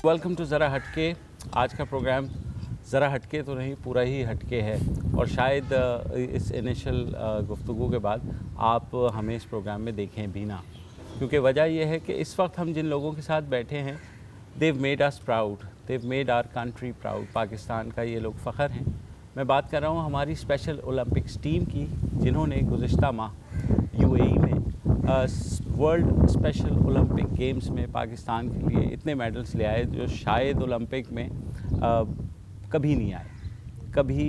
Welcome to ज़रा हटके। आज का प्रोग्राम ज़रा हटके तो नहीं, पूरा ही हटके है और शायद इस इनिशियल गुफ्तगू के बाद आप हमें इस प्रोग्राम में देखें भी ना, क्योंकि वजह यह है कि इस वक्त हम जिन लोगों के साथ बैठे हैं, they made us proud, they made our country proud. Pakistan का ये लोग फ़ख्र हैं। मैं बात कर रहा हूँ हमारी स्पेशल ओलंपिक्स टीम की, जिन्होंने गुज़िश्ता माह यूएई में वर्ल्ड स्पेशल ओलंपिक गेम्स में पाकिस्तान के लिए इतने मेडल्स ले आए जो शायद ओलंपिक में कभी नहीं आए, कभी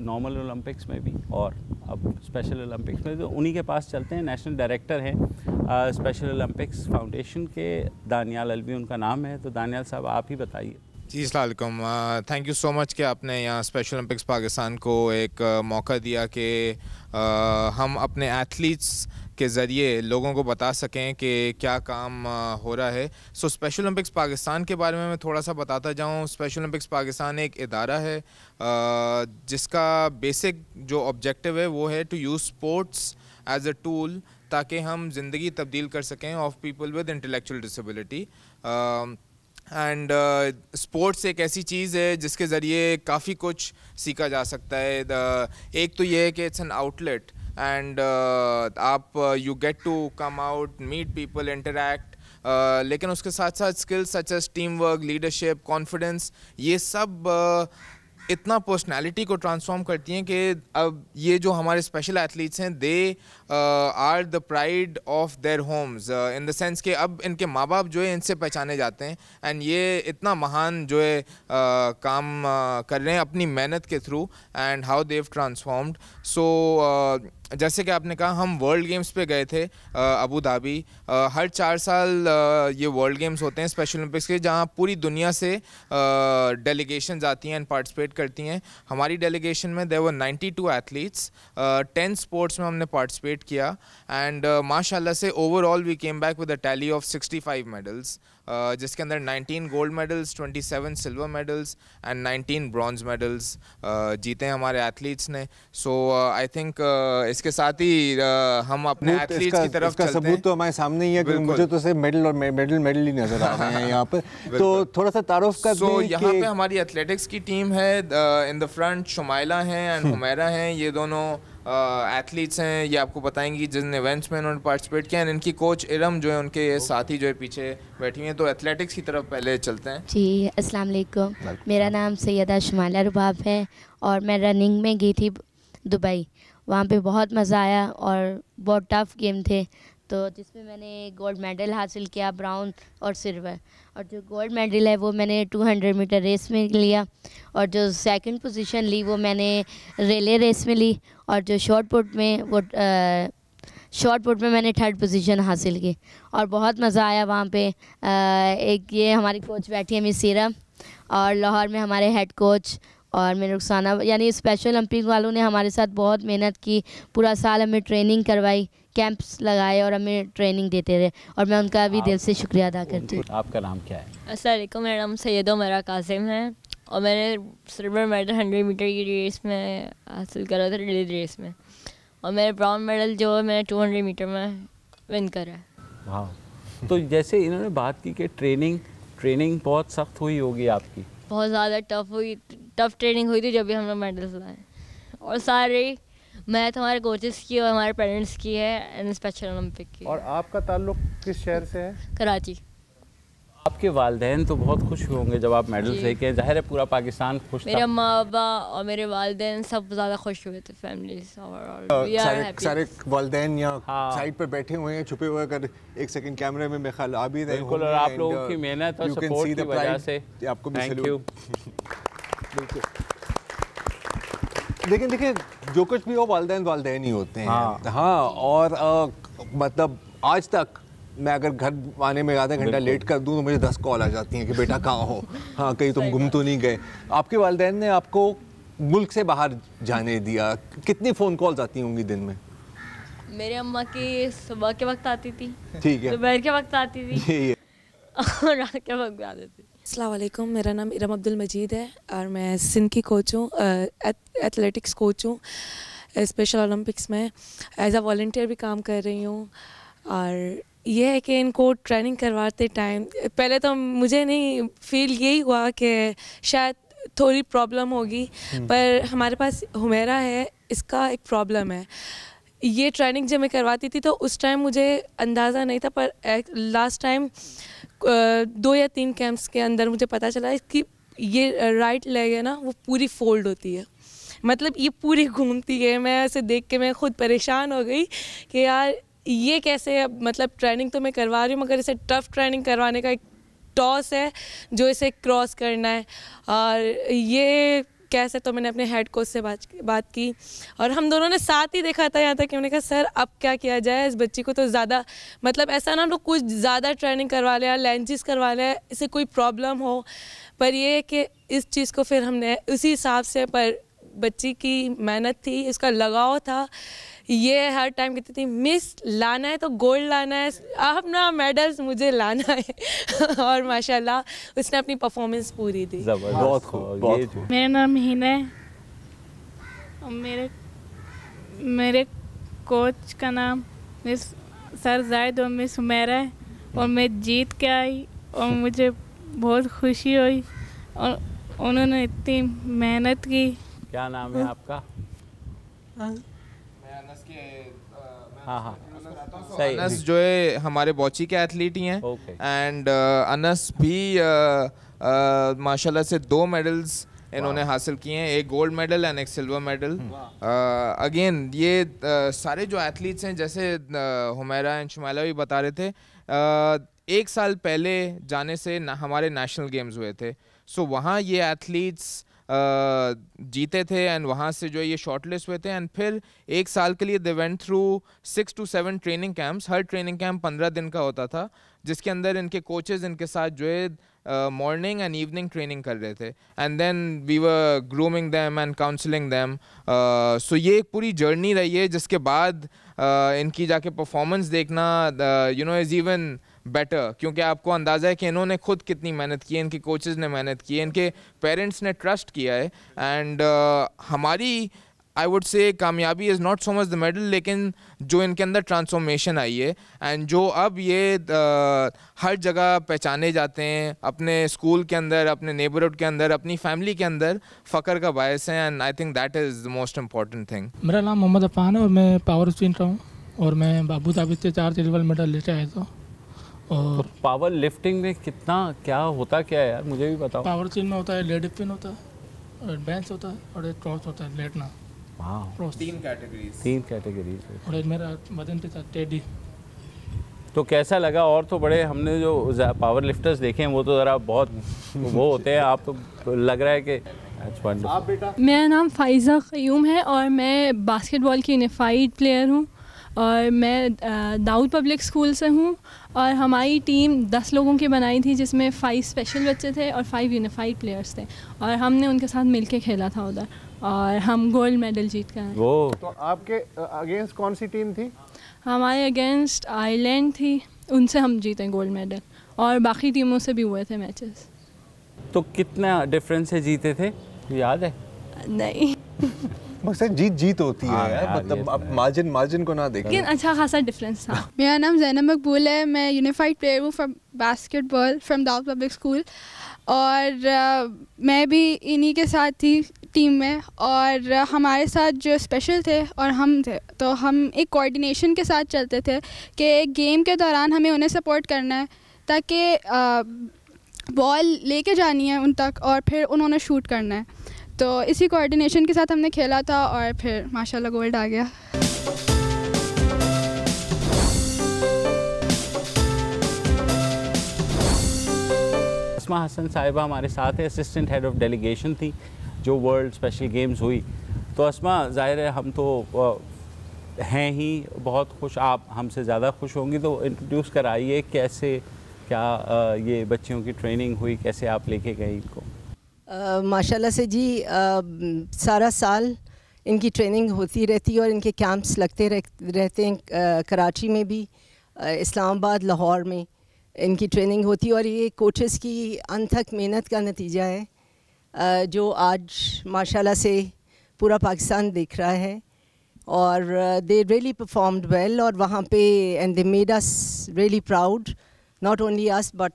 नॉर्मल ओलंपिक्स में भी और अब स्पेशल ओलंपिक्स में। तो उन्हीं के पास चलते हैं। नेशनल डायरेक्टर हैं स्पेशल ओलंपिक्स फाउंडेशन के, दानियाल अलवी उनका नाम है। तो दानियाल साहब, आप ही बताइए। जी, अस्सलाम वालेकुम। थैंक यू सो मच कि आपने यहाँ स्पेशल ओलंपिक्स पाकिस्तान को एक मौका दिया कि हम अपने एथलीट्स के ज़रिए लोगों को बता सकें कि क्या काम हो रहा है। सो स्पेशल ओलंपिक्स पाकिस्तान के बारे में मैं थोड़ा सा बताता जाऊँ। स्पेशल ओलंपिक्स पाकिस्तान एक इदारा है जिसका बेसिक जो ऑब्जेक्टिव है वो है to use sports as a tool, ताकि हम ज़िंदगी तब्दील कर सकें of people with intellectual disability. And sports एक ऐसी चीज़ है जिसके ज़रिए काफ़ी कुछ सीखा जा सकता है। एक तो ये है कि इट्स एन आउटलेट एंड आप you get to come out, meet people, interact, लेकिन उसके साथ साथ skills such as team work, leadership, confidence, ये सब इतना पर्सनालिटी को ट्रांसफॉर्म करती हैं कि अब ये जो हमारे स्पेशल एथलीट्स हैं, they are the pride of their homes, in the sense कि अब इनके माँ बाप जो है इनसे पहचाने जाते हैं। एंड ये इतना महान जो है काम कर रहे हैं अपनी मेहनत के through, and how they transformed. So जैसे कि आपने कहा, हम वर्ल्ड गेम्स पे गए थे अबू धाबी। हर 4 साल ये वर्ल्ड गेम्स होते हैं स्पेशल ओलंपिक्स के, जहाँ पूरी दुनिया से डेलीगेशंस आती हैं एंड पार्टिसिपेट करती हैं। हमारी डेलीगेशन में देयर वर 92 एथलीट्स, 10 स्पोर्ट्स में हमने पार्टिसिपेट किया एंड माशाल्लाह से overall we came back with a tally of 65 medals, जिसके अंदर 19 gold medals, 27 silver medals and 19 bronze medals जीते हैं हमारे एथलीट्स ने। सो आई थिंक इसके साथ ही हम अपने एथलीट्स की तरफ चलते हैं। सबूत तो हमारे सामने ही है कि मुझे तो सिर्फ मेडल और मेडल ही नजर आ रहे हैं यहाँ पर। तो थोड़ा सा तारुफ कर दें। यहाँ पे हमारी एथलेटिक्स की टीम है, इन द फ्रंट शुमाइला हैं एंड हुमैरा हैं। ये दोनों एथलीट्स हैं, ये आपको बताएंगी जिन इवेंट्स में इन्होंने पार्टिसिपेट किया। एंड इनकी कोच इरम जो है उनके साथी जो है पीछे बैठी हुई हैं। तो एथलेटिक्स की तरफ पहले चलते हैं। जी, अस्सलाम वालेकुम। मेरा नाम सैयदा शुमाइला रुबाब है और मैं रनिंग में गई थी दुबई। वहाँ पे बहुत मज़ा आया और बहुत टफ़ गेम थे, तो जिसमें मैंने गोल्ड मेडल हासिल किया, ब्राउन और सिल्वर। और जो गोल्ड मेडल है वो मैंने 200 मीटर रेस में लिया, और जो सेकंड पोजीशन ली वो मैंने रिले रेस में ली, और जो शॉर्ट पुट में मैंने 3rd पोजीशन हासिल की। और बहुत मज़ा आया वहाँ पे। एक ये हमारी कोच बैठी है मिस सीरा, और लाहौर में हमारे हेड कोच और मेरे रुखसाना, यानी स्पेशल ओलंपिक वालों ने हमारे साथ बहुत मेहनत की। पूरा साल हमें ट्रेनिंग करवाई, कैंप्स लगाए और हमें ट्रेनिंग देते रहे, और मैं उनका भी दिल से शुक्रिया अदा करती हूँ। आपका नाम क्या है? अस्सलाम वालेकुम, मेरा नाम सैयद उमरा कासिम है और मैंने सिल्वर मेडल 100 मीटर की रेस में हासिल करा था, रिले रेस में। और मेरे ब्राउन मेडल जो है मैंने 200 मीटर में विन करा है। वाह। तो जैसे इन्होंने बात की कि ट्रेनिंग बहुत सख्त हुई होगी आपकी। बहुत ज़्यादा टफ़ ट्रेनिंग हुई थी जब भी हम लोग मेडल्स लाए। और सारे मैथ हमारे कोचेस की और हमारे पेरेंट्स की है एंड स्पेशल ओलंपिक की। और आपका ताल्लुक किस शहर से है? कराची। आपके वालिदैन तो बहुत खुश हुए होंगे जब आप मेडल्स लेके आए। जाहिर है पूरा पाकिस्तान खुश था। मेरे माँ बाबा और मेरे वालिदैन सब ज़्यादा खुश हुए थे, फैमिलीज। और सारे वालिदैन यहाँ साइड पर बैठे हुए हैं, छुपे हुए। अगर एक सेकंड कैमरे में ख्याल आ भी रहे हैं। बिल्कुल, और आप लोगों की मेहनत और सपोर्ट की वजह से आपको भी थैंक यू। देखिए जो कुछ भी हो, वालिदैन ही होते हैं। हाँ, और मतलब आज तक मैं अगर घर आने में आधा घंटा लेट कर दूं तो मुझे 10 कॉल आ जाती हैं कि बेटा कहाँ हो, हाँ कहीं तुम गुम तो नहीं गए। आपके वालिदैन ने आपको मुल्क से बाहर जाने दिया, कितनी फ़ोन कॉल्स आती होंगी दिन में? मेरे अम्मा की सुबह के वक्त आती थी, ठीक है, दोपहर के वक्त आती थी और रात के वक्त भी आती थी। अस्सलाम वालेकुम, मेरा नाम इरम अब्दुल मजीद है और मैं सिंध की कोच हूँ, एथलेटिक्स कोच हूँ। स्पेशल ओलंपिक्स में एज अ वॉल्टियर भी काम कर रही हूँ। और ये है कि इनको ट्रेनिंग करवाते टाइम पहले तो मुझे नहीं फील यही हुआ कि शायद थोड़ी प्रॉब्लम होगी, पर हमारे पास हुमेरा है, इसका एक प्रॉब्लम है। ये ट्रेनिंग जब मैं करवाती थी तो उस टाइम मुझे अंदाज़ा नहीं था, पर लास्ट टाइम 2 या 3 कैंप्स के अंदर मुझे पता चला कि ये राइट लेग है ना, वो पूरी फोल्ड होती है, मतलब ये पूरी घूमती है। मैं ऐसे देख के मैं खुद परेशान हो गई कि यार ये कैसे, मतलब ट्रेनिंग तो मैं करवा रही हूँ मगर इसे टफ़ ट्रेनिंग करवाने का एक टॉस है जो इसे क्रॉस करना है। और ये कैसे, तो मैंने अपने हेड कोच से बात की और हम दोनों ने साथ ही देखा था, यहाँ तक कि मैंने कहा सर अब क्या किया जाए, इस बच्ची को तो ज़्यादा, मतलब ऐसा ना हम लोग कुछ ज़्यादा ट्रेनिंग करवा लें, लैंजेस करवा लें, इसे कोई प्रॉब्लम हो। पर ये है कि इस चीज़ को फिर हमने उसी हिसाब से, पर बच्ची की मेहनत थी, इसका लगाव था, ये हर टाइम कहती थी मिस लाना है तो गोल्ड लाना है, अपना मेडल्स मुझे लाना है और माशाल्लाह उसने अपनी परफॉर्मेंस पूरी दी। बहुत खूब। मेरा नाम हिना है और मेरे कोच का नाम मिस सर जायद और मिस हुमैरा है और मैं जीत के आई और मुझे बहुत खुशी हुई और उन्होंने इतनी मेहनत की। क्या नाम है आपका? हाँ सही। अनस जो है हमारे बॉची के एथलीट ही हैं एंड अनस भी माशाल्लाह से 2 मेडल्स इन्होंने हासिल किए हैं, एक गोल्ड मेडल एंड एक सिल्वर मेडल। अगेन ये सारे जो एथलीट्स हैं, जैसे हुमैरा एंड शुमाइला भी बता रहे थे, 1 साल पहले जाने से हमारे नेशनल गेम्स हुए थे, सो वहाँ ये एथलीट्स जीते थे एंड वहाँ से जो है ये शॉर्टलिस्ट हुए थे एंड फिर 1 साल के लिए they went through 6 to 7 training camps. Her training camp 15 दिन का होता था, जिसके अंदर इनके कोचेस इनके साथ जो है मॉर्निंग एंड इवनिंग ट्रेनिंग कर रहे थे and then we were grooming them and counselling them. So ये एक पूरी जर्नी रही है, जिसके बाद इनकी जाके परफॉर्मेंस देखना you know is even better, क्योंकि आपको अंदाज़ा है कि इन्होंने खुद कितनी मेहनत की है, इनके कोचेस ने मेहनत की है, इनके पेरेंट्स ने ट्रस्ट किया है एंड हमारी आई वुड से कामयाबी is not so much the medal, लेकिन जो इनके अंदर ट्रांसफॉर्मेशन आई है एंड जो अब ये हर जगह पहचाने जाते हैं, अपने स्कूल के अंदर, अपने नेबरहुड के अंदर, अपनी फैमिली के अंदर फ़ख्र का बायस है and I think that is the most important thing. मेरा नाम मोहम्मद अफान है और मैं पावर स्पिनर हूँ और मैं अबू धाबी से 4 सिल्वर मेडल लेके आया था। और तो पावर लिफ्टिंग में कितना क्या होता क्या है यार, मुझे भी बताओ। पावर स्पिन में होता है लेड स्पिन होता है और बेंच होता है और एक क्रॉस होता है लेटना। वाह, 3 कैटेगरीज और एक मेरा वजन पे था टेडी। तो कैसा लगा? और तो बड़े हमने जो पावर लिफ्टर्स देखे हैं वो तो ज़रा बहुत वो होते हैं, आप तो लग रहा है कि आप बेटा। मेरा नाम फ़ाइज़ा क़यूम है और मैं बास्केटबॉल की यूनिफाइड प्लेयर हूँ और मैं दाऊद पब्लिक स्कूल से हूँ और हमारी टीम 10 लोगों की बनाई थी, जिसमें 5 स्पेशल बच्चे थे और 5 यूनिफाइड प्लेयर्स थे और हमने उनके साथ मिलके खेला था उधर और हम गोल्ड मेडल जीत कर आए। तो आपके अगेंस्ट कौन सी टीम थी? हमारे अगेंस्ट आयरलैंड थी, उनसे हम जीते गोल्ड मेडल और बाकी टीमों से भी हुए थे मैचेस। तो कितना डिफरेंस से जीते थे, याद है? नहीं मकसद जीत होती है यार, मतलब आप मार्जिन को ना देखें, लेकिन अच्छा खासा डिफरेंस था। मेरा नाम ज़ैनब मकबूल है, मैं यूनिफाइड प्लेयर हूँ from basketball from Daud public school और मैं भी इन्हीं के साथ थी टीम में और हमारे साथ जो स्पेशल थे और हम थे, तो हम एक कोऑर्डिनेशन के साथ चलते थे कि गेम के दौरान हमें उन्हें सपोर्ट करना है ताकि बॉल लेके जानी है उन तक और फिर उन्होंने शूट करना है, तो इसी कोऑर्डिनेशन के साथ हमने खेला था और फिर माशाल्लाह गोल्ड आ गया। अस्मा हसन साहिबा हमारे साथ है, असिस्टेंट हेड ऑफ डेलीगेशन थी जो वर्ल्ड स्पेशल गेम्स हुई। तो अस्मा, जाहिर है हम तो हैं ही बहुत खुश, आप हमसे ज़्यादा खुश होंगी, तो इंट्रोड्यूस कराइए कैसे क्या ये बच्चियों की ट्रेनिंग हुई, कैसे आप लेके गए इनको? माशाल्लाह से जी सारा साल इनकी ट्रेनिंग होती रहती है और इनके कैंप्स लगते रहते हैं। कराची में भी, इस्लामाबाद, लाहौर में इनकी ट्रेनिंग होती है और ये कोचेस की अनथक मेहनत का नतीजा है जो आज माशाल्लाह से पूरा पाकिस्तान देख रहा है और दे रियली परफॉर्म्ड वेल और वहाँ पे and they made us really proud, not only us but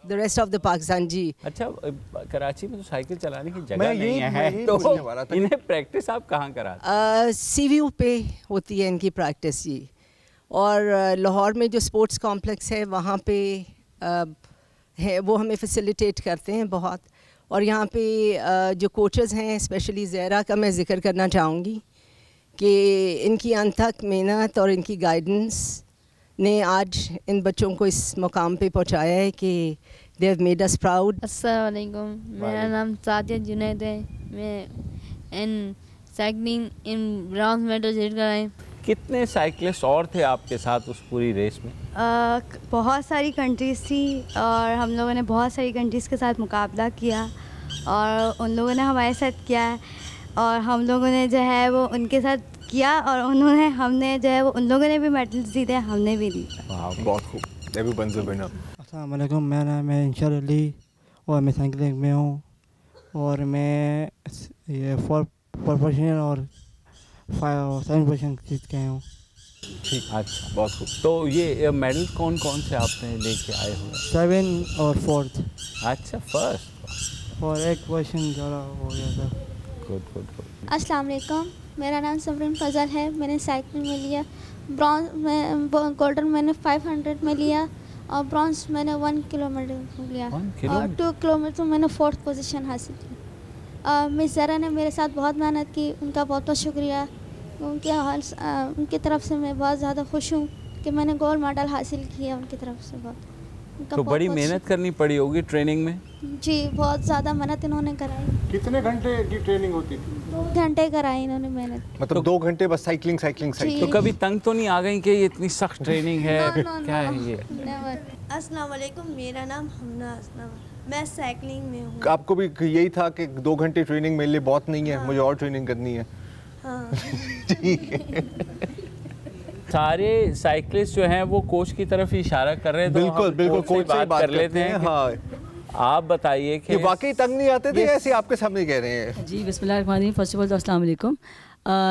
the rest of the Pakistan जी। अच्छा, कराची में तो साइकिल चलाने की जगह नहीं है, तो इन्हें प्रैक्टिस आप कहाँ कराते? CVU पे होती है इनकी प्रैक्टिस जी, और लाहौर में जो स्पोर्ट्स कॉम्प्लेक्स है वहाँ पे है, वो हमें फैसिलिटेट करते हैं बहुत। और यहाँ पे जो कोचेज़ हैं, स्पेशली ज़हरा का मैं ज़िक्र करना चाहूँगी कि इनकी अनथक मेहनत और इनकी गाइडेंस ने आज इन बच्चों को इस मुकाम पे पहुँचाया है कि they have made us proud. अस्सलाम वालेकुम, मेरा नाम सादिया जुनैद है। मैं इन साइकिलिंग इन ब्रॉन्ज मेडल जीत कर आई। कितने साइकिलिस्ट और थे आपके साथ उस पूरी रेस में? बहुत सारी कंट्रीज़ थी और हम लोगों ने बहुत सारी कंट्रीज़ के साथ मुकाबला किया और उन लोगों ने हमारे साथ किया और हम लोगों ने जो है वो उनके साथ किया और उन्होंने हमने जो है वो उन लोगों ने भी मेडल्स जीते, हमने भी जीता। बहुत खूब। अस्सलाम वालेकुम, मेरा नाम है इंशार अली और मैं साइकिलिंग में हूँ और मैं ये 4 पोजीशन और 7 पोजीशन जीत के आया हूँ। ठीक, अच्छा, बहुत खूब। तो ये मेडल कौन कौन से आपने लेके आए हो? 7 और 4th। अच्छा, फर्स्ट और एक पोजीशन ज़्यादा हो गया था। Good good good. अस्सलाम वालेकुम, मेरा नाम सबरीन फजल है। मैंने साइकिल में लिया ब्रॉन्ज में, गोल्डन मैंने 500 में लिया और ब्रॉन्ज मैंने 1 किलोमीटर में लिया और 2 किलोमीटर मैंने 4th पोजीशन हासिल की। मिस ज़रा ने मेरे साथ बहुत मेहनत की, उनका बहुत बहुत शुक्रिया। उनकी तरफ से मैं बहुत ज़्यादा खुश हूँ कि मैंने गोल्ड मेडल हासिल किया उनकी तरफ से। बहुत तो बड़ी मेहनत करनी पड़ी होगी ट्रेनिंग में? जी, बहुत ज़्यादा मेहनत इन्होंने कराई। कितने घंटे की ट्रेनिंग होती थी? 2 घंटे कराई इन्होंने मेहनत। मतलब 2 घंटे बस साइकिलिंग। तो कभी तंग तो नहीं आ गई कि ये इतनी सख्त ट्रेनिंग है? क्या है ये? अस्सलाम वालेकुम, मेरा नाम हमना असलम, मैं साइकिलिंग में हूँ। आपको भी यही था कि 2 घंटे ट्रेनिंग मेरे लिए बहुत नहीं है, हाँ। मुझे और ट्रेनिंग करनी है। हाँ। ठीक है। सारे साइकिलिस्ट जो हैं वो कोच की तरफ ही इशारा कर रहे हैं, तो बिल्कुल बिल्कुल कोच से बात कर लेते हैं। हाँ, आप बताइए कि वाकई तंग नहीं आते थे ऐसे आपके सामने कह रहे हैं? जी, बिस्मिल्लाहिर्रहमानिर्रहीम। फर्स्ट ऑफ ऑल तो अस्सलाम वालेकुम।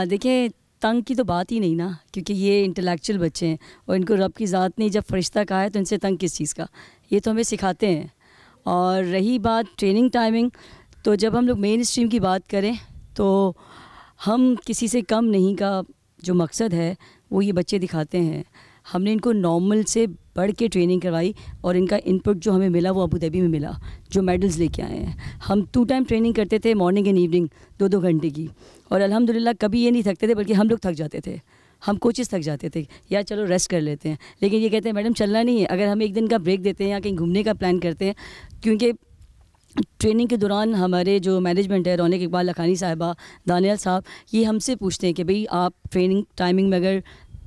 देखिए, तंग की तो बात ही नहीं ना, क्योंकि ये इंटेलेक्चुअल बच्चे हैं और इनको रब की ज़ात ने जब फरिश्ता कहा है तो इनसे तंग किस चीज़ का, ये तो हमें सिखाते हैं। और रही बात ट्रेनिंग टाइमिंग, तो जब हम लोग मेन स्ट्रीम की बात करें तो हम किसी से कम नहीं का जो मकसद है वो ये बच्चे दिखाते हैं। हमने इनको नॉर्मल से बढ़ के ट्रेनिंग करवाई और इनका इनपुट जो हमें मिला वो अबू धाबी में मिला, जो मेडल्स लेके आए हैं। हम 2 टाइम ट्रेनिंग करते थे, मॉर्निंग एंड इवनिंग, 2-2 घंटे की, और अल्हम्दुलिल्लाह कभी ये नहीं थकते थे, बल्कि हम लोग थक जाते थे, हम कोचेस थक जाते थे, यार चलो रेस्ट कर लेते हैं। लेकिन ये कहते हैं मैडम चलना नहीं है, अगर हम एक दिन का ब्रेक देते हैं या कहीं घूमने का प्लान करते हैं, क्योंकि ट्रेनिंग के दौरान हमारे जो मैनेजमेंट है, रौनक इकबाल लखानी साहिबा, दानियाल साहब, ये हमसे पूछते हैं कि भाई आप ट्रेनिंग टाइमिंग में अगर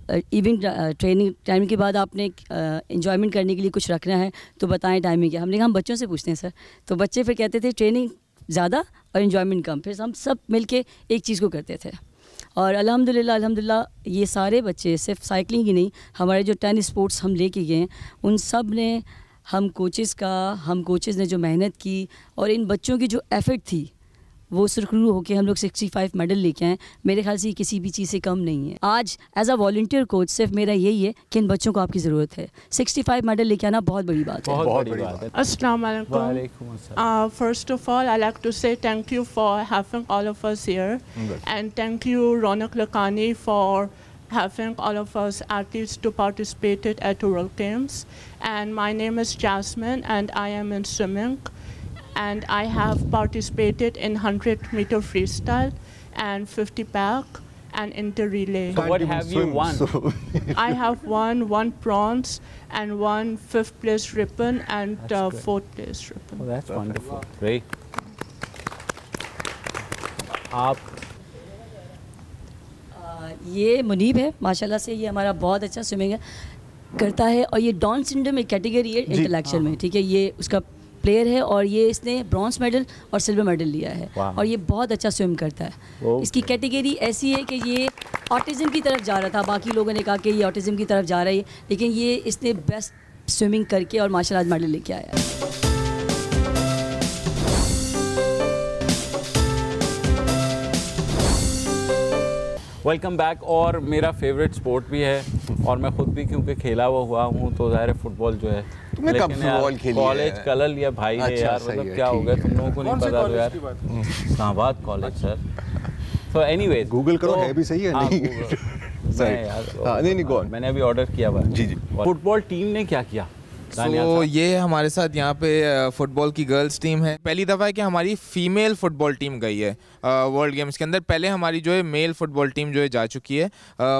इवनिंग ट्रेनिंग टाइमिंग के बाद आपने एंजॉयमेंट करने के लिए कुछ रखना है तो बताएं टाइमिंग क्या। हमने कहा हम बच्चों से पूछते हैं सर, तो बच्चे फिर कहते थे ट्रेनिंग ज़्यादा और एंजॉयमेंट कम। फिर हम सब मिलके एक चीज़ को करते थे और अल्हम्दुलिल्लाह ये सारे बच्चे, सिर्फ साइकिलिंग ही नहीं, हमारे जो 10 स्पोर्ट्स हम लेके गए हैं उन सब ने, हम कोचेज़ ने जो मेहनत की और इन बच्चों की जो एफर्ट थी वो सुरखरू होकर हम लोग 65 मेडल लेके आए। मेरे ख्याल से ये किसी भी चीज़ से कम नहीं है। आज एज अ वॉलंटियर कोच सिर्फ मेरा यही है कि इन बच्चों को आपकी ज़रूरत है। 65 मेडल लेके आना बहुत बड़ी बात है। बहुत बड़ी बात है। अस्सलाम वालेकुम। First of all, I like to say thank you for having all of us here, and thank you Ronak Lakhani for having all of us athletes to participate at World Games. And my name is Jasmine, and I am in swimming. And I have participated in 100-meter freestyle and 50 back and inter relay. So what have you won? I have won 1 bronze and 1 5th place ribbon and 4th place ribbon. Oh, that's wonderful. Great. आप ये मुनीब है, माशाल्लाह से ये हमारा बहुत अच्छा swimming करता है और ये डाउन सिंड्रोम एक कैटेगरी है इंटेलेक्चुअल में, ठीक है। ये उसका प्लेयर है और ये इसने ब्रॉन्ज मेडल और सिल्वर मेडल लिया है और ये बहुत अच्छा स्विम करता है। इसकी कैटेगरी ऐसी है कि ये ऑटिज़म की तरफ जा रहा था, बाकी लोगों ने कहा कि ये ऑटिज़म की तरफ जा रही है, लेकिन ये इसने बेस्ट स्विमिंग करके और माशाल्लाह मेडल लेके आया है। Welcome back. और मेरा फेवरेट स्पोर्ट भी है और मैं खुद भी क्योंकि खेला हुआ हूँ तो ज़ाहिर है फुटबॉल जो है। तुमने कब फुटबॉल खेली है? कॉलेज कलर लिया भाई ने यार, मतलब क्या हो गया तुम लोगों को नहीं पता तो यार। Islamabad college sir. तो एनीवेज गूगल करो है भी सही है नहीं? नहीं, मैंने अभी ऑर्डर किया हुआ। जी। फुटबॉल टीम ने क्या किया? तो ये हमारे साथ यहाँ पे फुटबॉल की गर्ल्स टीम है। पहली दफ़ा है कि हमारी फीमेल फुटबॉल टीम गई है वर्ल्ड गेम्स के अंदर। पहले हमारी जो है मेल फुटबॉल टीम जो है जा चुकी है।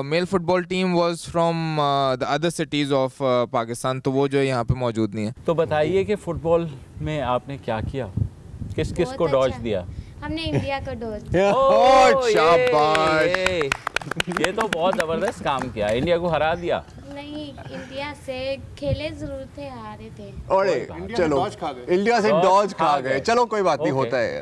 Male football team was from the other cities of Pakistan, तो वो जो है यहाँ पे मौजूद नहीं है। तो बताइए कि फुटबॉल में आपने क्या किया, किस किस को डॉज दिया? हमने इंडिया को डॉज। ये तो बहुत ज़बरदस्त काम किया, इंडिया को हरा दिया। नहीं, इंडिया से खेले जरूर थे, हारे थे। अरे चलो इंडिया से डॉज खा गए, चलो कोई बात नहीं, होता है।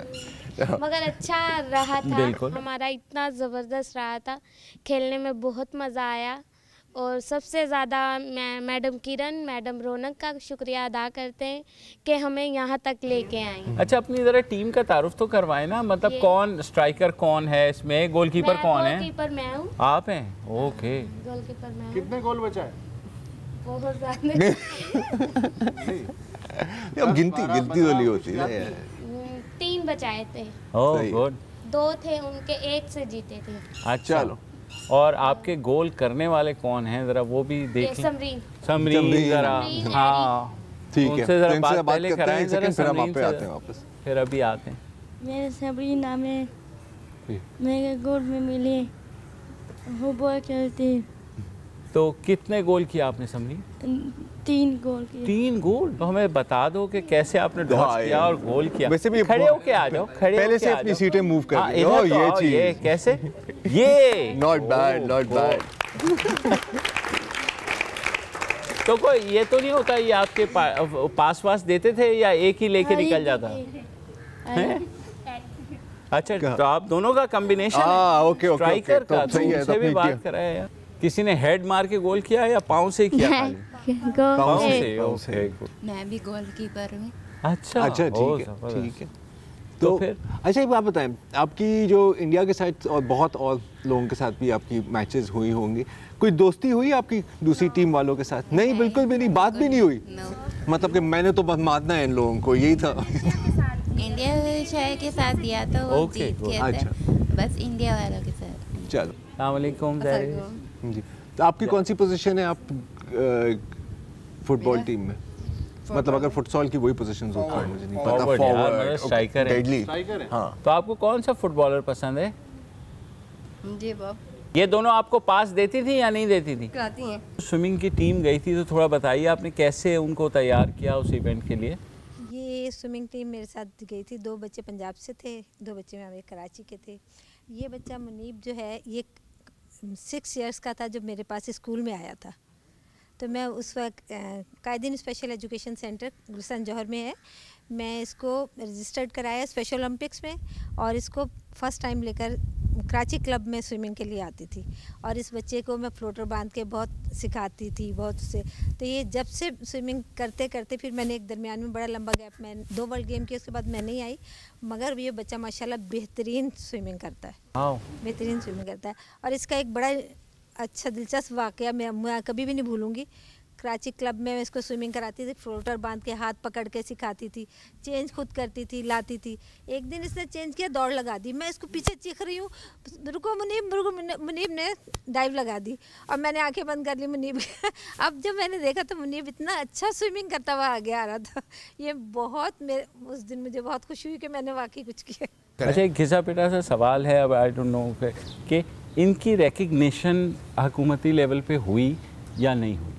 मगर अच्छा रहा था, हमारा इतना ज़बरदस्त रहा था, खेलने में बहुत मज़ा आया। और सबसे ज़्यादा मैं मैडम किरण, मैडम रौनक का शुक्रिया अदा करते हैं कि हमें यहाँ तक लेके आई। अच्छा, अपनी ज़रा टीम का तारुफ तो करवाए ना, मतलब कौन स्ट्राइकर कौन है इसमें, गोलकीपर कौन है? गोलकीपर मैं हूँ। आप हैं? ओके। गोलकीपर मैं हूँ। कितने गोल बचा है? बहुत ज़्यादा। अब गिनती तो नहीं होती है। 3 बचाए थे। Oh good. 2 थे उनके, 1 से जीते थे। अच्छा, और आपके गोल करने वाले कौन हैं, जरा वो भी देखें। समरीन जरा, हाँ ठीक है, उनसे जरा बात पहले करते कराएं, हैं, जरा फिर हम समरीन आप पे से आते हैं वापस। फिर अभी आते हैं। मेरे समरीन नाम है, मेरे गोल में मिले फुटबॉल खेलते। तो कितने गोल किया आपने समरीन? 3 गोल किए। 3 गोल? तो हमें बता दो कि कैसे आपने डॉज किया और गोल किया। वैसे भी खड़े होके आ जाओ, खड़े पहले से अपनी सीटें मूव कर ली। ये चीज, ये कैसे, ये नॉट बैड। तो कोई ये तो नहीं होता, ये आपके पास देते थे या एक ही लेके निकल जाता? अच्छा, तो आप दोनों का कॉम्बिनेशन है स्ट्राइकर का, तो उनसे भी बात कराया यार। किसी ने हेड मार के गोल किया या पाँव से किया? पाँव से। ओके, मैं भी गोलकीपर हूँ। अच्छा ठीक है। तो फिर अच्छा, एक बात बताएं, आपकी जो इंडिया के साथ और बहुत और लोगों के साथ भी आपकी मैचेस हुई होंगी, कोई दोस्ती हुई आपकी दूसरी टीम वालों के साथ? नहीं, बिल्कुल भी नहीं, बात भी नहीं हुई। मतलब कि मैंने तो बस मारना है इन लोगों को, यही था। इंडिया शहर के साथ दिया तो वो जीत गया था, बस इंडिया वालों के साथ। चलो, अस्सलाम वालेकुम जी। तो आपकी कौन सी पोजीशन है आप फुटबॉल टीम में? मतलब अगर फुटसॉल की वही पोजीशंस होती हैं, मुझे नहीं पता। फॉरवर्ड, स्ट्राइकर है, डेडली। हाँ। तो आपको कौन सा फुटबॉलर पसंद है? जी बाब। ये दोनों आपको पास देती थी या नहीं देती थी? करती हैं। स्विमिंग की टीम गई थी, तो थोड़ा बताइए आपने कैसे उनको तैयार किया उस इवेंट के लिए? ये स्विमिंग टीम मेरे साथ गई थी, 2 बच्चे पंजाब से थे, 2 बच्चे हमारे कराची के थे। ये बच्चा मुनीब जो है ये 6 इयर्स का था जब मेरे पास स्कूल में आया था। तो मैं उस वक्त कायदीन स्पेशल एजुकेशन सेंटर गुलशन जौहर में है, मैं इसको रजिस्टर्ड कराया स्पेशल ओलंपिक्स में और इसको फर्स्ट टाइम लेकर कराची क्लब में स्विमिंग के लिए आती थी। और इस बच्चे को मैं फ्लोटर बांध के बहुत सिखाती थी, बहुत से। तो ये जब से स्विमिंग करते करते फिर मैंने एक दरमियान में बड़ा लंबा गैप, मैं 2 वर्ल्ड गेम किए, उसके बाद मैं नहीं आई, मगर ये बच्चा माशाल्लाह बेहतरीन स्विमिंग करता है, बेहतरीन स्विमिंग करता है। और इसका एक बड़ा अच्छा दिलचस्प वाक़या मैं कभी भी नहीं भूलूंगी। कराची क्लब में इसको स्विमिंग कराती थी, फ्लोटर बांध के हाथ पकड़ के सिखाती थी, चेंज खुद करती थी, लाती थी। एक दिन इसने चेंज किया, दौड़ लगा दी, मैं इसको पीछे चीख रही हूँ, रुको मुनीब, रुको। मुनीब ने डाइव लगा दी और मैंने आंखें बंद कर ली मुनीब। अब जब मैंने देखा तो मुनीब इतना अच्छा स्विमिंग करता हुआ आगे आ रहा था। ये बहुत उस दिन मुझे बहुत खुशी हुई कि मैंने वाकई कुछ किया। अच्छा, एक घिसा पिटा सा सवाल है, अब आई डोंट नो कि इनकी रिकग्निशन हुकूमती लेवल पे हुई या नहीं हुई?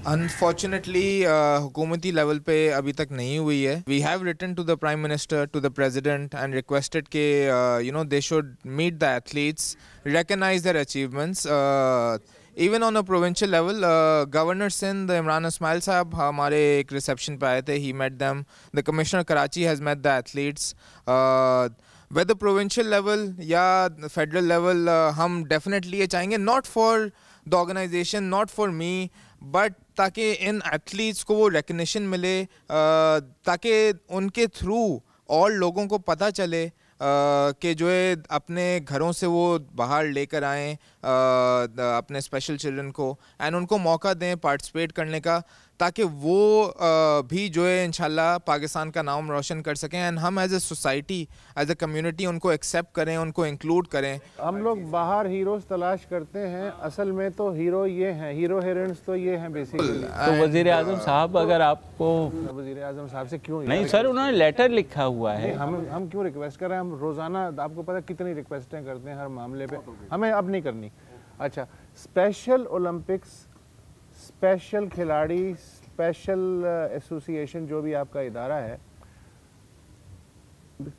अनफॉर्चुनेटली हुकूमती लेवल पे अभी तक नहीं हुई है। We have written to the prime minister, to the president and requested के you know they should meet the athletes, recognise their achievements. Even on a provincial level, governor Sindh Imran Ismail साहब हमारे एक रिसेप्शन पे आए थे, he met them. The commissioner Karachi has met the athletes. Whether provincial level या federal level, हम definitely ये चाहेंगे, not for the organisation, not for me, but ताकि इन एथलीट्स को वो रिकग्निशन मिले, ताकि उनके थ्रू और लोगों को पता चले कि जो है अपने घरों से वो बाहर लेकर आएँ अपने स्पेशल चिल्ड्रन को एंड उनको मौका दें पार्टिसिपेट करने का, ताकि वो भी जो है इंशाल्लाह पाकिस्तान का नाम रोशन कर सकें एंड हम as a society as a community उनको एक्सेप्ट करें, उनको इंक्लूड करें। हम लोग बाहर हीरोज़ तलाश करते हैं, असल में तो हीरो ये हैं, हीरो हीरोइंस तो ये हैं बेसिकली। तो वज़ीर आज़म साहब अगर आपको वज़ीर आज़म साहब से क्यों नहीं सर, उन्होंने लेटर लिखा हुआ है। हम क्यों रिक्वेस्ट कर रहे हैं? हम रोज़ाना आपको पता है कितनी रिक्वेस्टें करते हैं हर मामले पे, हमें अब नहीं करनी। अच्छा, स्पेशल ओलंपिक्स, स्पेशल खिलाड़ी, स्पेशल एसोसिएशन जो भी आपका इदारा है,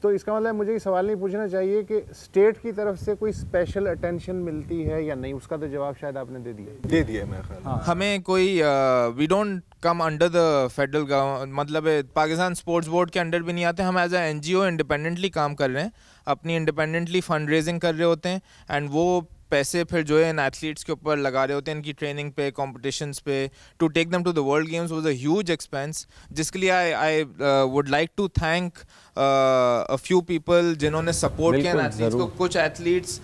तो इसका मतलब मुझे ये सवाल नहीं पूछना चाहिए कि स्टेट की तरफ से कोई स्पेशल अटेंशन मिलती है या नहीं, उसका तो जवाब शायद आपने दे दिया मेरे ख्याल। हाँ। हमें कोई we don't come under the federal government, मतलब पाकिस्तान स्पोर्ट्स बोर्ड के अंडर भी नहीं आते। हम एज ए NGO इंडिपेंडेंटली काम कर रहे हैं, अपनी इंडिपेंडेंटली फंड रेजिंग कर रहे होते हैं एंड वो पैसे फिर जो है इन एथलीट्स के ऊपर लगा रहे होते हैं, इनकी ट्रेनिंग पे, कॉम्पिटिशंस पे, to take them to the world games was a huge expense, जिसके लिए I would like to thank a few people जिन्होंने सपोर्ट किया एथलीट्स को। कुछ एथलीट्स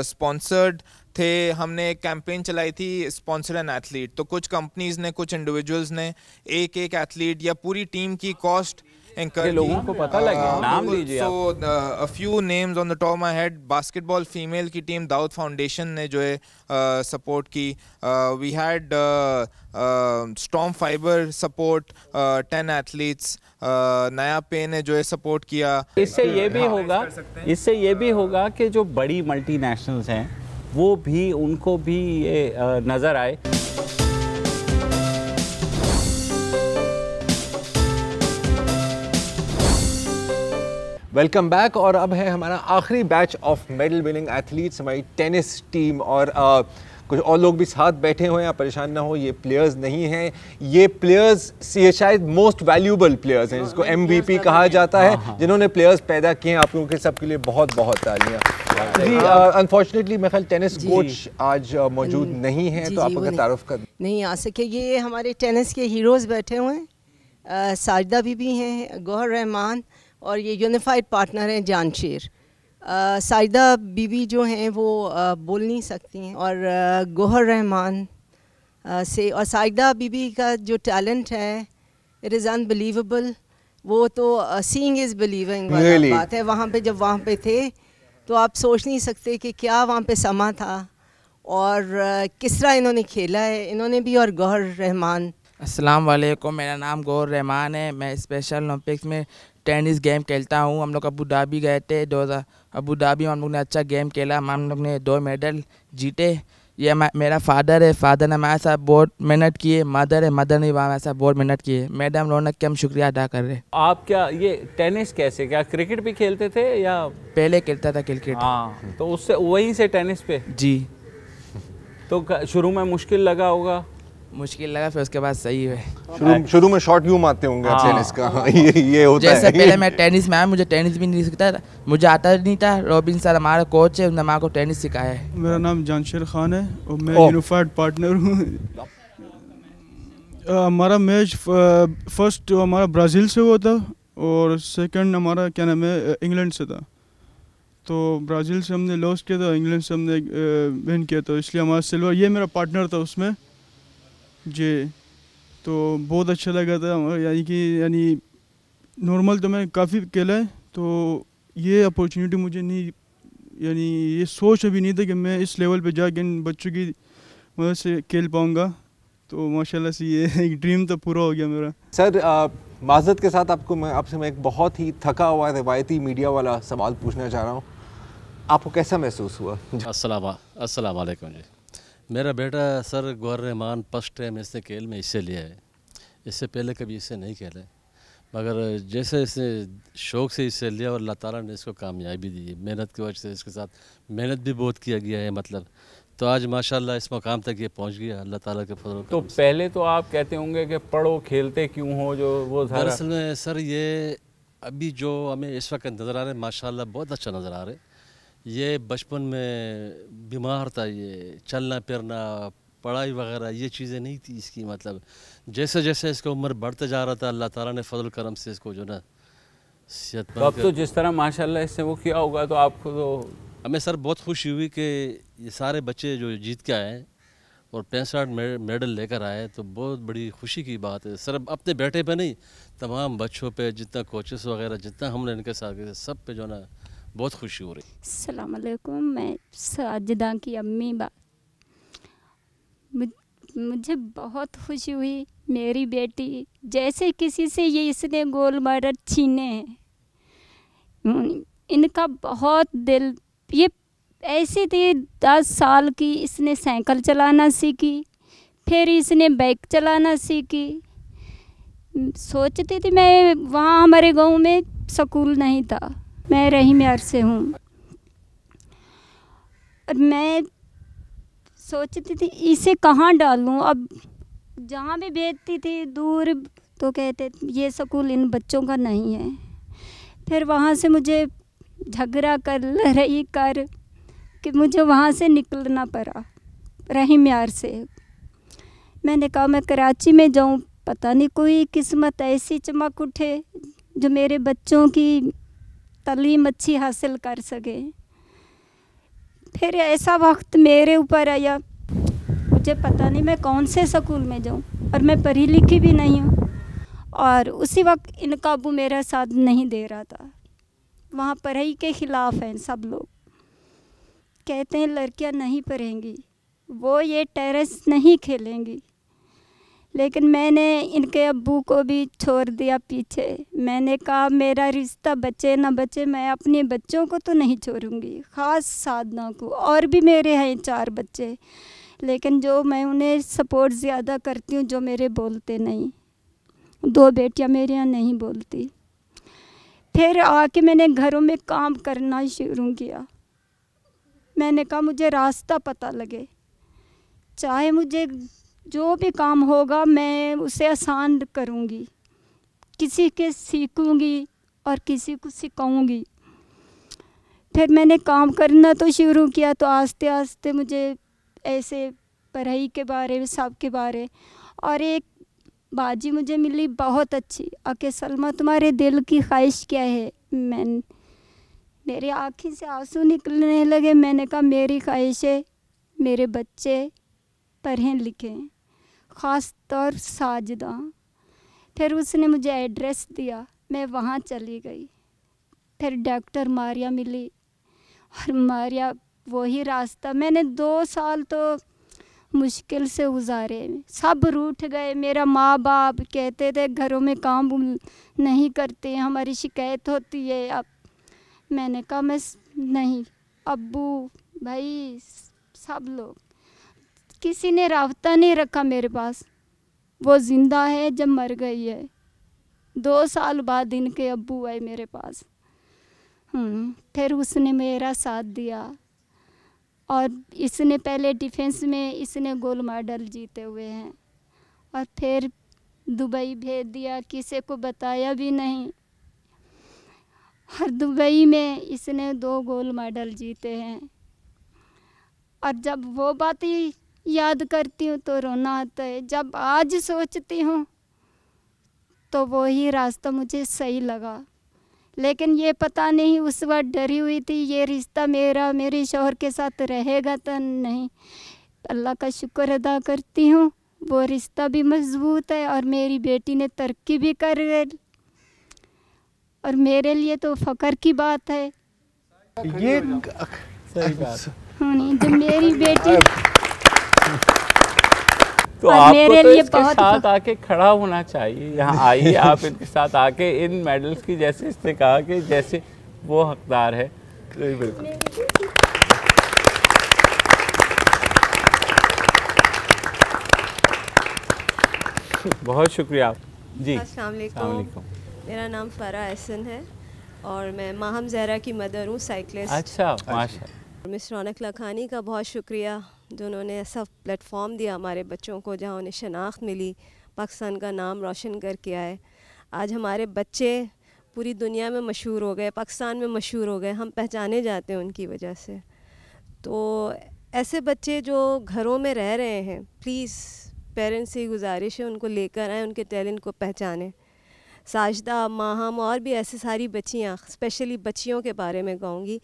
स्पॉन्सर्ड थे, हमने एक कैंपेन चलाई थी स्पॉन्सर एन एथलीट, तो कुछ कंपनीज ने, कुछ इंडिविजुअल्स ने एक एथलीट या पूरी टीम की कॉस्ट लोगों को पता लगे, नाम लीजिए। So a few names on the top of my head, basketball female की टीम दाऊद फाउंडेशन ने जो है सपोर्ट की, we had Storm Fiber support 10 athletes, NayaPay ने जो है सपोर्ट किया। इससे ये भी होगा कि जो बड़ी मल्टीनेशनल्स हैं वो भी, उनको भी ये नज़र आए। Welcome back. और अब है हमारा आखिरी batch of medal winning athletes, हमारी टेनिस टीम। और कुछ और लोग भी साथ बैठे हुए हैं, आप परेशान ना हो, ये प्लेयर्स नहीं हैं, ये प्लेयर्स ये शायद मोस्ट वैल्यूबल प्लेयर्स हैं, जिसको MVP कहा जाता है, जिन्होंने प्लेयर्स पैदा किए हैं। आप लोगों के सबके लिए बहुत बहुत तालियां। जी, अनफॉर्चुनेटली मेरे ख्याल टेनिस कोच आज मौजूद नहीं है, तो आप अगर तारुफ कर नहीं आ सके। ये हमारे टेनिस के हीरोज़ बैठे हुए हैं, साजिदा बीबी हैं, गौहर रहमान, और ये यूनिफाइड पार्टनर हैं जानशेर। साजिदा बीबी जो हैं वो बोल नहीं सकती हैं, और गौहर रहमान से, और साजिदा बीबी का जो टैलेंट है इट इज़ अनबिलीवेबल। वो तो सीइंग इज़ बिलीविंग वाली बात है। वहाँ पे जब वहाँ पे थे तो आप सोच नहीं सकते कि क्या वहाँ पे समा था और किस तरह इन्होंने खेला है, इन्होंने भी और गौहर रहमान। अस्सलाम वालेकुम, मेरा नाम गौहर रहमान है। मैं स्पेशल ओलंपिक्स में टेनिस गेम खेलता हूँ। हम लोग अबू धाबी गए थे, अबू धाबी में हम लोग ने अच्छा गेम खेला, हम लोग ने 2 मेडल जीते। ये मेरा फादर है, फादर ने हमारे साथ बहुत मेहनत की है, मदर है, मदर ने हमारे साथ बहुत मेहनत की है। मैडम रौनक के हम शुक्रिया अदा कर रहे हैं। आप क्या ये टेनिस कैसे, क्या क्रिकेट भी खेलते थे या पहले खेलता था क्रिकेट? हाँ, तो उससे वहीं से टेनिस पे? जी। तो शुरू में मुश्किल लगा होगा? मुश्किल लगा, फिर उसके बाद सही है। शुरू में शॉट यूं मारते होंगे आप टेनिस का। ये होता जैसे पहले मैं टेनिस में आया, मुझे टेनिस भी नहीं सीखता था, मुझे आता नहीं था। रॉबिन सर हमारा कोच है, उन्होंने हमारे को टेनिस सिखाया है। मेरा नाम जानशेर खान है और मैं यूनिफाइड पार्टनर हूँ। हमारा मैच फर्स्ट हमारा ब्राज़ील से हुआ था और सेकंड हमारा क्या नाम है इंग्लैंड से था। तो ब्राज़ील से हमने लॉस किया था, इंग्लैंड से हमने विन किया था, इसलिए हमारा सिल्वर। ये मेरा पार्टनर था उसमें जी। तो बहुत अच्छा लगा था, यानी नॉर्मल तो मैं काफ़ी खेला है, तो ये अपॉर्चुनिटी मुझे नहीं, यानी ये सोच अभी नहीं था कि मैं इस लेवल पे जाके इन बच्चों की मदद से खेल पाऊँगा। तो माशाल्लाह से ये एक ड्रीम तो पूरा हो गया मेरा। सर माज़रत के साथ आपसे मैं एक बहुत ही थका हुआ रिवायती मीडिया वाला सवाल पूछना चाह रहा हूँ, आपको कैसा महसूस हुआ? अस्सलाम वालेकुम जी। मेरा बेटा sir Gauhar Rehman first time इसने खेल में हिस्से लिया है, इससे पहले कभी इससे नहीं खेला है, मगर जैसे इसने शौक़ से हिस्से लिया और अल्लाह ताला ने इसको कामयाबी दी है। मेहनत की वजह से इसके साथ मेहनत भी बहुत किया गया है, मतलब तो आज माशाल्लाह इस मुकाम तक ये पहुंच गया अल्लाह ताला के फजल। तो पहले तो आप कहते होंगे कि पढ़ो खेलते क्यों हो, जो वो दरअसल में सर ये अभी जो हमें इस वक्त नज़र आ रहे हैं माशाल्लाह बहुत अच्छा नज़र आ रहा है। ये बचपन में बीमार था, ये चलना फिरना पढ़ाई वगैरह ये चीज़ें नहीं थी इसकी, मतलब जैसे जैसे इसका उम्र बढ़ते जा रहा था अल्लाह ताला ने फजल करम से इसको जो ना सेहतमंद। तो अब तो जिस तरह माशाल्लाह इससे वो किया होगा तो आपको तो हमें सर बहुत खुशी हुई कि ये सारे बच्चे जो जीत के आए और 65 मेडल लेकर आए, तो बहुत बड़ी खुशी की बात है सर। अपने बेटे पे नहीं, तमाम बच्चों पे, जितना कोचेस वगैरह जितना हमने इनके साथ सब पे जो ना बहुत खुशी हो रही। अस्सलाम वालेकुम, मैं साजिदा की अम्मी मुझे बहुत खुशी हुई। मेरी बेटी जैसे किसी से ये इसने गोल्ड मेडल छीने हैं, इनका बहुत दिल, ये ऐसी थी 10 साल की, इसने साइकिल चलाना सीखी, फिर इसने बाइक चलाना सीखी। सोचती थी मैं, वहाँ हमारे गांव में स्कूल नहीं था, मैं रहीम यार से हूँ, और मैं सोचती थी इसे कहाँ डालूँ। अब जहाँ भी भेजती थी दूर तो कहते ये स्कूल इन बच्चों का नहीं है। फिर वहाँ से मुझे झगड़ा कर लड़ाई कर कि मुझे वहाँ से निकलना पड़ा, रहीम यार से। मैंने कहा मैं कराची में जाऊँ, पता नहीं कोई किस्मत ऐसी चमक उठे जो मेरे बच्चों की तालीम अच्छी हासिल कर सके। फिर ऐसा वक्त मेरे ऊपर आया, मुझे पता नहीं मैं कौन से स्कूल में जाऊँ, और मैं पढ़ी लिखी भी नहीं हूँ। और उसी वक्त इनका अबू मेरा साथ नहीं दे रहा था। वहाँ पढ़ाई के ख़िलाफ़ हैं सब लोग, कहते हैं लड़कियाँ नहीं पढ़ेंगी, वो ये टेरेस नहीं खेलेंगी। लेकिन मैंने इनके अब्बू को भी छोड़ दिया पीछे। मैंने कहा मेरा रिश्ता बचे ना बचे, मैं अपने बच्चों को तो नहीं छोड़ूंगी, ख़ास साधना को। और भी मेरे हैं 4 बच्चे, लेकिन जो मैं उन्हें सपोर्ट ज़्यादा करती हूँ, जो मेरे बोलते नहीं। 2 बेटियाँ मेरे यहाँ नहीं बोलती। फिर आके मैंने घरों में काम करना शुरू किया। मैंने कहा मुझे रास्ता पता लगे, चाहे मुझे जो भी काम होगा मैं उसे आसान करूँगी, किसी के सीखूँगी और किसी को सिखाऊँगी। फिर मैंने काम करना तो शुरू किया, तो आस्ते आस्ते मुझे ऐसे पढ़ाई के बारे में, सब के बारे। और एक बाजी मुझे मिली बहुत अच्छी, आके सलमा तुम्हारे दिल की ख्वाहिश क्या है। मेरी आँखों से आंसू निकलने लगे। मैंने कहा मेरी ख्वाहिश है मेरे बच्चे पढ़ें लिखें, ख़ास तौर साजिदा। फिर उसने मुझे एड्रेस दिया, मैं वहाँ चली गई। फिर डॉक्टर मारिया मिली, और मारिया वही रास्ता। मैंने 2 साल तो मुश्किल से गुजारे, सब रूठ गए। मेरा माँ बाप कहते थे घरों में काम नहीं करते, हमारी शिकायत होती है। अब मैंने कहा मैं नहीं, अब्बू भाई सब लोग, किसी ने राब्ता नहीं रखा मेरे पास। वो ज़िंदा है जब मर गई है। 2 साल बाद इनके अब्बू आए मेरे पास। फिर उसने मेरा साथ दिया, और इसने पहले डिफेंस में इसने गोल्ड मेडल जीते हुए हैं, और फिर दुबई भेज दिया, किसी को बताया भी नहीं। और दुबई में इसने 2 गोल्ड मेडल जीते हैं। और जब वो बात ही याद करती हूँ तो रोना आता है। जब आज सोचती हूँ तो वही रास्ता मुझे सही लगा। लेकिन ये पता नहीं, उस वक्त डरी हुई थी ये रिश्ता मेरा मेरे शौहर के साथ रहेगा तो नहीं। अल्लाह का शुक्र अदा करती हूँ, वो रिश्ता भी मजबूत है, और मेरी बेटी ने तरक्की भी कर गई, और मेरे लिए तो फ़ख्र की बात है। ये सही बात नहीं, जब मेरी बेटी तो आपको तो इसके साथ आके खड़ा होना चाहिए। यहाँ आइए आप इनके साथ आके, इन मेडल्स की, जैसे इसने कहा कि जैसे वो हकदार है। बिल्कुल बहुत शुक्रिया जी। अस्सलाम वालेकुम, मेरा नाम फ़रा एहसन है और मैं माहम ज़हरा की मदर हूँ, साइक्लिस्ट। अच्छा, माशाल्लाह। मिस रौनक लखानी का बहुत शुक्रिया जो उन्होंने ऐसा प्लेटफॉर्म दिया हमारे बच्चों को, जहाँ उन्हें शनाख्त मिली, पाकिस्तान का नाम रोशन करके आए। आज हमारे बच्चे पूरी दुनिया में मशहूर हो गए, पाकिस्तान में मशहूर हो गए, हम पहचाने जाते हैं उनकी वजह से। तो ऐसे बच्चे जो घरों में रह रहे हैं, प्लीज़ पेरेंट्स से गुजारिश है उनको लेकर आएँ, उनके टैलेंट को पहचानें। साजदा, माहम और भी ऐसे सारी बच्चियाँ, स्पेशली बच्चियों के बारे में कहूँगी।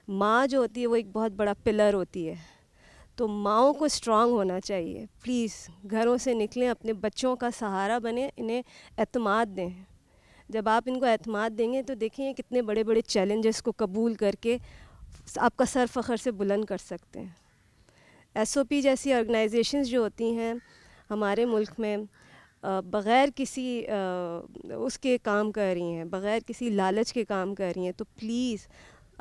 माँ जो होती है वो एक बहुत बड़ा पिलर होती है, तो माँओं को स्ट्रांग होना चाहिए। प्लीज़ घरों से निकलें, अपने बच्चों का सहारा बने, इन्हें एतमाद दें। जब आप इनको एतमाद देंगे तो देखिए कितने बड़े बड़े चैलेंजेस को कबूल करके आपका सर फ़ख्र से बुलंद कर सकते हैं। SOP जैसी ऑर्गेनाइजेशंस जो होती हैं हमारे मुल्क में बग़ैर किसी उसके काम कर रही हैं, बग़ैर किसी लालच के काम कर रही हैं, तो प्लीज़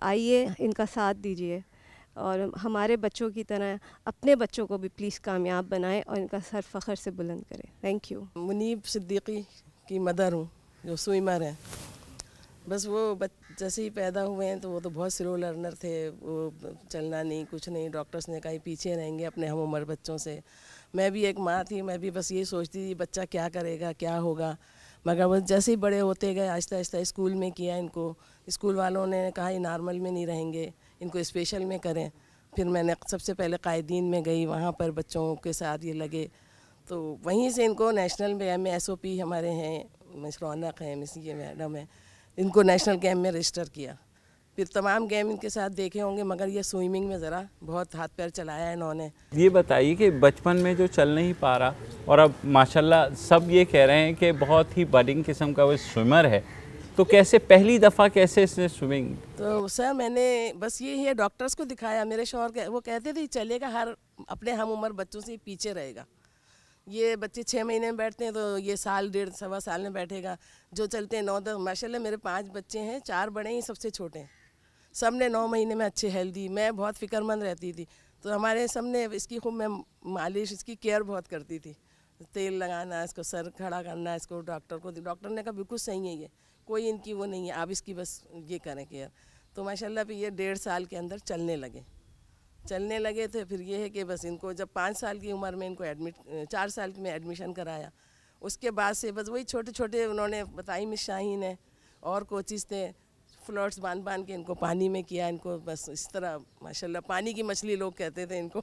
आइए इनका साथ दीजिए और हमारे बच्चों की तरह अपने बच्चों को भी प्लीज़ कामयाब बनाएं और इनका सर फ़ख्र से बुलंद करें। Thank you. मुनीब सिद्दीकी की मदर हूँ, जो स्विमर हैं। बस वो जैसे ही पैदा हुए हैं तो वो तो बहुत स्लो लर्नर थे, वो चलना नहीं, कुछ नहीं। डॉक्टर्स ने कहा पीछे रहेंगे अपने हम उम्र बच्चों से। मैं भी एक माँ थी, मैं भी बस ये सोचती थी बच्चा क्या करेगा, क्या होगा। मगर वो जैसे ही बड़े होते गए, आहिस्ता आहिस्ता स्कूल में किया इनको। स्कूल वालों ने कहा ये नॉर्मल में नहीं रहेंगे, इनको स्पेशल में करें। फिर मैंने सबसे पहले कायदीन में गई, वहाँ पर बच्चों के साथ ये लगे, तो वहीं से इनको नेशनल में SOP हमारे हैं, मिस रौनक हैं, मिस ये मैडम है, इनको नेशनल गेम में रजिस्टर किया। फिर तमाम गेम इनके साथ देखे होंगे, मगर ये स्विमिंग में ज़रा बहुत हाथ पैर चलाया इन्होंने। ये बताइए कि बचपन में जो चल नहीं पा रहा और अब माशाल्लाह सब ये कह रहे हैं कि बहुत ही बडिंग किस्म का वो स्विमर है, तो कैसे पहली दफ़ा कैसे इसने स्विमिंग? तो सर मैंने बस ये है डॉक्टर्स को दिखाया। मेरे शौहर वो कहते थे चलेगा, हर अपने हम उम्र बच्चों से पीछे रहेगा। ये बच्चे 6 महीने में बैठते हैं तो ये साल 1.5 सवा साल में बैठेगा। जो चलते हैं 9-10, माशाल्लाह मेरे 5 बच्चे हैं, 4 बड़े हैं, सबसे छोटे हैं। सब ने 9 महीने में अच्छे हेल्दी। मैं बहुत फ़िक्रमंद रहती थी, तो हमारे सब ने इसकी खूब मैं मालिश, इसकी केयर बहुत करती थी। तेल लगाना, इसको सर खड़ा करना, इसको डॉक्टर ने कहा बिल्कुल सही है, ये कोई इनकी वो नहीं है, आप इसकी बस ये करें केयर। तो माशाल्लाह फिर ये 1.5 साल के अंदर चलने लगे थे। फिर ये है कि बस इनको जब 5 साल की उम्र में इनको 4 साल में एडमिशन कराया, उसके बाद से बस वही छोटे छोटे उन्होंने बताई, मिस शाहीन है और कोचिज़ थे, फ्लोट्स बांध के इनको पानी में किया। इनको बस इस तरह माशाल्लाह पानी की मछली लोग कहते थे इनको।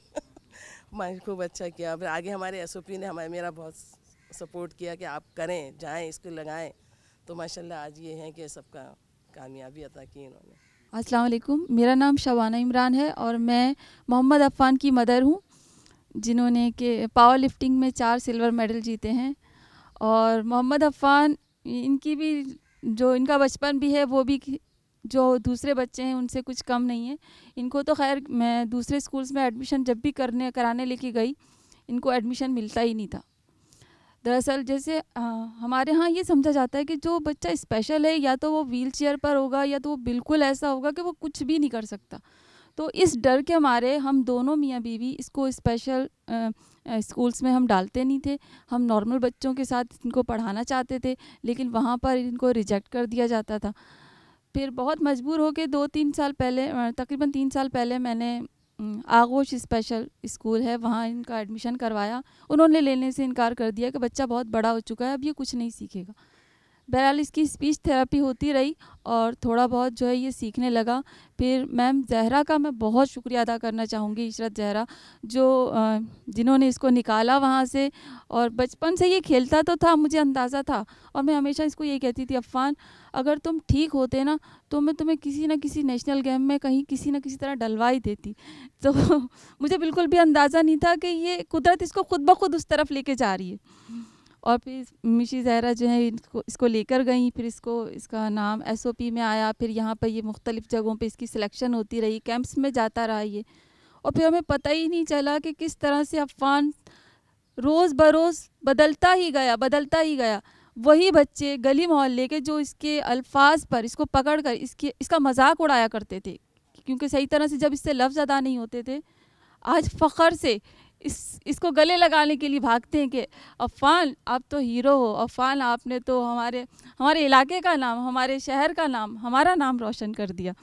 खूब अच्छा किया। फिर आगे हमारे SOP ने मेरा बहुत सपोर्ट किया कि आप करें, जाएँ, इसको लगाएँ। तो माशाल्लाह आज ये है कि सबका कामयाबी अता की इन्होंने। अस्सलाम वालेकुम, मेरा नाम शबाना इमरान है और मैं मोहम्मद अफ़ान की मदर हूँ, जिन्होंने कि पावर लिफ्टिंग में 4 सिल्वर मेडल जीते हैं। और मोहम्मद अफ़ान इनकी भी जो इनका बचपन भी है वो भी जो दूसरे बच्चे हैं उनसे कुछ कम नहीं है। इनको तो खैर मैं दूसरे स्कूल्स में एडमिशन जब भी कराने लेके गई, इनको एडमिशन मिलता ही नहीं था। दरअसल जैसे हमारे यहाँ ये समझा जाता है कि जो बच्चा स्पेशल है या तो वो व्हील चेयर पर होगा या तो वो बिल्कुल ऐसा होगा कि वो कुछ भी नहीं कर सकता। तो इस डर के मारे हम दोनों मियाँ बीवी इसको स्पेशल स्कूल्स में हम डालते नहीं थे। हम नॉर्मल बच्चों के साथ इनको पढ़ाना चाहते थे, लेकिन वहाँ पर इनको रिजेक्ट कर दिया जाता था। फिर बहुत मजबूर हो के 2-3 साल पहले, तकरीबन 3 साल पहले मैंने आगोश स्पेशल स्कूल है वहाँ इनका एडमिशन करवाया। उन्होंने लेने से इनकार कर दिया कि बच्चा बहुत बड़ा हो चुका है, अब ये कुछ नहीं सीखेगा। बहरहाल इसकी स्पीच थेरेपी होती रही और थोड़ा बहुत जो है ये सीखने लगा। फिर मैम ज़हरा का मैं बहुत शुक्रिया अदा करना चाहूँगी, इशरत ज़हरा, जो जिन्होंने इसको निकाला वहाँ से। और बचपन से ये खेलता तो था, मुझे अंदाज़ा था, और मैं हमेशा इसको ये कहती थी, अफ़ान अगर तुम ठीक होते ना तो मैं तुम्हें किसी न किसी नेशनल गेम में कहीं किसी न किसी तरह डलवा ही देती। तो मुझे बिल्कुल भी अंदाज़ा नहीं था कि ये कुदरत इसको खुद ब खुद उस तरफ लेके जा रही है। और फिर मिशी ज़हरा जो है इसको लेकर गई, फिर इसका नाम SOP में आया। फिर यहाँ पर ये मुख्तलिफ़ जगहों पे इसकी सिलेक्शन होती रही, कैंप्स में जाता रहा ये। और फिर हमें पता ही नहीं चला कि किस तरह से अफ़ान रोज़ बरोज़ बदलता ही गया। वही बच्चे गली मोहल्ले के जो इसके अल्फाज पर इसको पकड़ कर इसका मजाक उड़ाया करते थे, क्योंकि सही तरह से जब इससे लफ्ज़ अदा नहीं होते थे, आज फ़ख्र से इसको गले लगाने के लिए भागते हैं कि अफ़ान आप तो हीरो हो, अफ़ान आपने तो हमारे इलाके का नाम, हमारे शहर का नाम, हमारा नाम रोशन कर दिया।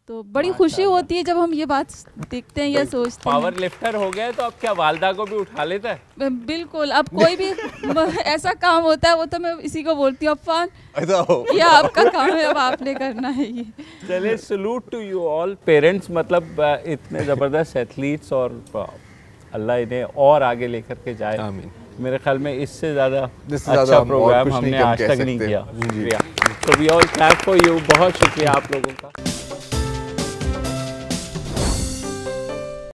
तो बड़ी खुशी होती है जब हम ये बात देखते हैं या सोचते हैं। पावर लिफ्टर हो गया तो अब क्या वालदा को भी उठा लेता है? बिल्कुल, अब कोई भी ऐसा काम होता है वो तो मैं इसी को बोलती हूँ, अफ़ान ये आपका काम है, अब आपने करना है ये। चलिए, salute to you all parents, मतलब इतने ज़बरदस्त एथलीट्स, और अल्लाह इन्हें और आगे लेकर के जाए। आमीन। मेरे ख्याल में इससे ज़्यादा अच्छा प्रोग्राम हमने आज तक नहीं किया। शुक्रिया। तो we all clap for you. बहुत शुक्रिया आप लोगों का।